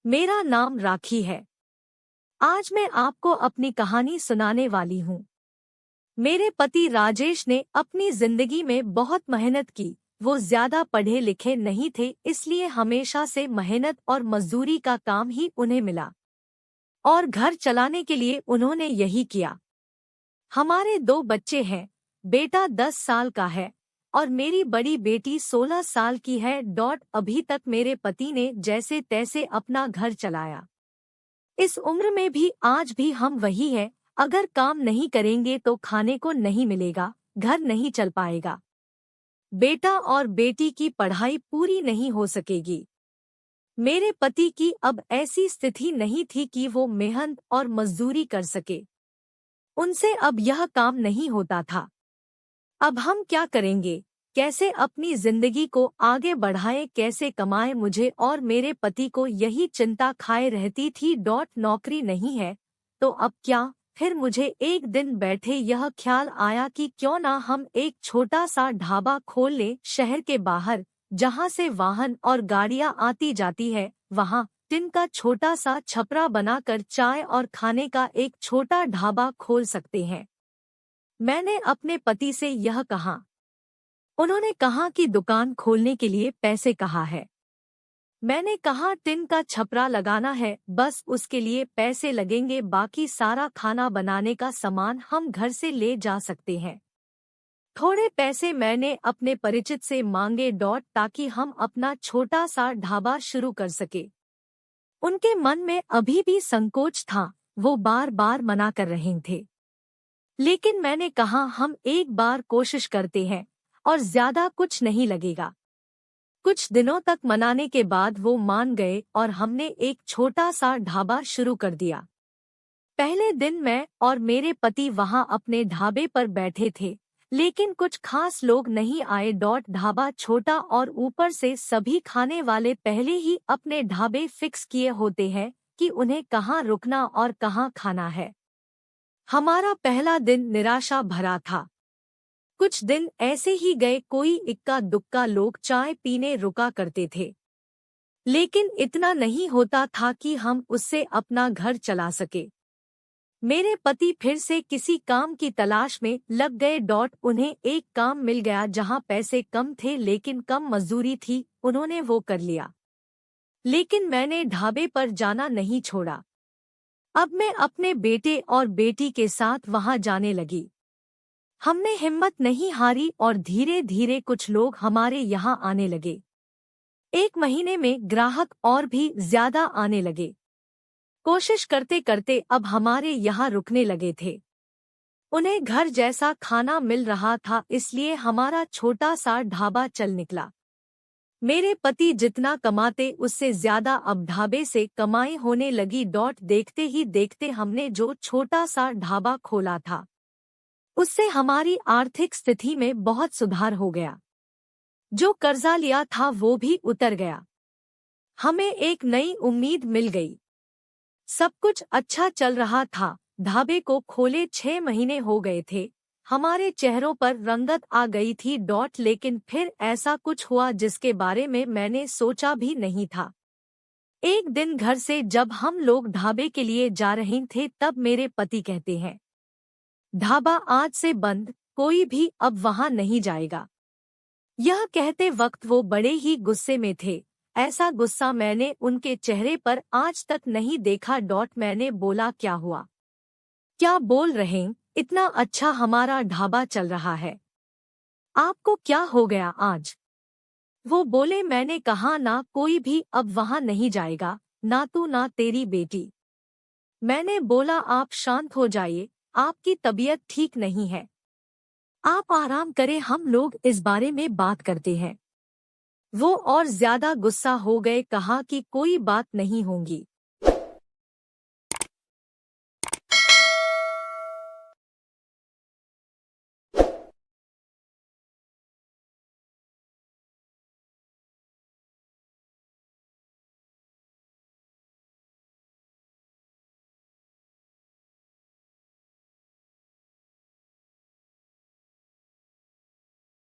मेरा नाम राखी है। आज मैं आपको अपनी कहानी सुनाने वाली हूँ। मेरे पति राजेश ने अपनी जिंदगी में बहुत मेहनत की। वो ज्यादा पढ़े लिखे नहीं थे, इसलिए हमेशा से मेहनत और मजदूरी का काम ही उन्हें मिला और घर चलाने के लिए उन्होंने यही किया। हमारे 2 बच्चे हैं। बेटा 10 साल का है और मेरी बड़ी बेटी 16 साल की है। अभी तक मेरे पति ने जैसे तैसे अपना घर चलाया। इस उम्र में भी आज भी हम वही हैं। अगर काम नहीं करेंगे तो खाने को नहीं मिलेगा, घर नहीं चल पाएगा। बेटा और बेटी की पढ़ाई पूरी नहीं हो सकेगी। मेरे पति की अब ऐसी स्थिति नहीं थी कि वो मेहनत और मजदूरी कर सके। उनसे अब यह काम नहीं होता था। अब हम क्या करेंगे? कैसे अपनी जिंदगी को आगे बढ़ाएं, कैसे कमाएं? मुझे और मेरे पति को यही चिंता खाए रहती थी। नौकरी नहीं है तो अब क्या? फिर मुझे एक दिन बैठे यह ख्याल आया कि क्यों ना हम एक छोटा सा ढाबा खोल लें शहर के बाहर, जहां से वाहन और गाड़ियां आती जाती है। वहां टिन का छोटा सा छपरा बनाकर चाय और खाने का एक छोटा ढाबा खोल सकते हैं। मैंने अपने पति से यह कहा। उन्होंने कहा कि दुकान खोलने के लिए पैसे कहाँ है? मैंने कहा टिन का छपरा लगाना है, बस उसके लिए पैसे लगेंगे, बाकी सारा खाना बनाने का सामान हम घर से ले जा सकते हैं। थोड़े पैसे मैंने अपने परिचित से मांगे ताकि हम अपना छोटा सा ढाबा शुरू कर सके। उनके मन में अभी भी संकोच था, वो बार बार मना कर रहे थे। लेकिन मैंने कहा हम एक बार कोशिश करते हैं और ज्यादा कुछ नहीं लगेगा। कुछ दिनों तक मनाने के बाद वो मान गए और हमने एक छोटा सा ढाबा शुरू कर दिया। पहले दिन मैं और मेरे पति वहां अपने ढाबे पर बैठे थे, लेकिन कुछ खास लोग नहीं आए। ढाबा छोटा और ऊपर से सभी खाने वाले पहले ही अपने ढाबे फिक्स किए होते हैं कि उन्हें कहाँ रुकना और कहाँ खाना है। हमारा पहला दिन निराशा भरा था। कुछ दिन ऐसे ही गए, कोई इक्का दुक्का लोग चाय पीने रुका करते थे, लेकिन इतना नहीं होता था कि हम उससे अपना घर चला सके। मेरे पति फिर से किसी काम की तलाश में लग गए। उन्हें एक काम मिल गया जहां पैसे कम थे लेकिन कम मजदूरी थी। उन्होंने वो कर लिया, लेकिन मैंने ढाबे पर जाना नहीं छोड़ा। अब मैं अपने बेटे और बेटी के साथ वहां जाने लगी। हमने हिम्मत नहीं हारी और धीरे धीरे कुछ लोग हमारे यहाँ आने लगे। एक महीने में ग्राहक और भी ज्यादा आने लगे। कोशिश करते करते अब हमारे यहाँ रुकने लगे थे। उन्हें घर जैसा खाना मिल रहा था, इसलिए हमारा छोटा सा ढाबा चल निकला। मेरे पति जितना कमाते उससे ज्यादा अब ढाबे से कमाई होने लगी। देखते ही देखते हमने जो छोटा सा ढाबा खोला था उससे हमारी आर्थिक स्थिति में बहुत सुधार हो गया। जो कर्जा लिया था वो भी उतर गया। हमें एक नई उम्मीद मिल गई। सब कुछ अच्छा चल रहा था। ढाबे को खोले 6 महीने हो गए थे। हमारे चेहरों पर रंगत आ गई थी। लेकिन फिर ऐसा कुछ हुआ जिसके बारे में मैंने सोचा भी नहीं था। एक दिन घर से जब हम लोग ढाबे के लिए जा रहे थे तब मेरे पति कहते हैं, ढाबा आज से बंद, कोई भी अब वहां नहीं जाएगा। यह कहते वक्त वो बड़े ही गुस्से में थे। ऐसा गुस्सा मैंने उनके चेहरे पर आज तक नहीं देखा। मैंने बोला, क्या हुआ? क्या बोल रहे? इतना अच्छा हमारा ढाबा चल रहा है, आपको क्या हो गया आज? वो बोले, मैंने कहा ना कोई भी अब वहां नहीं जाएगा, ना तू ना तेरी बेटी। मैंने बोला, आप शांत हो जाइए, आपकी तबीयत ठीक नहीं है, आप आराम करें, हम लोग इस बारे में बात करते हैं। वो और ज्यादा गुस्सा हो गए, कहा कि कोई बात नहीं होगी,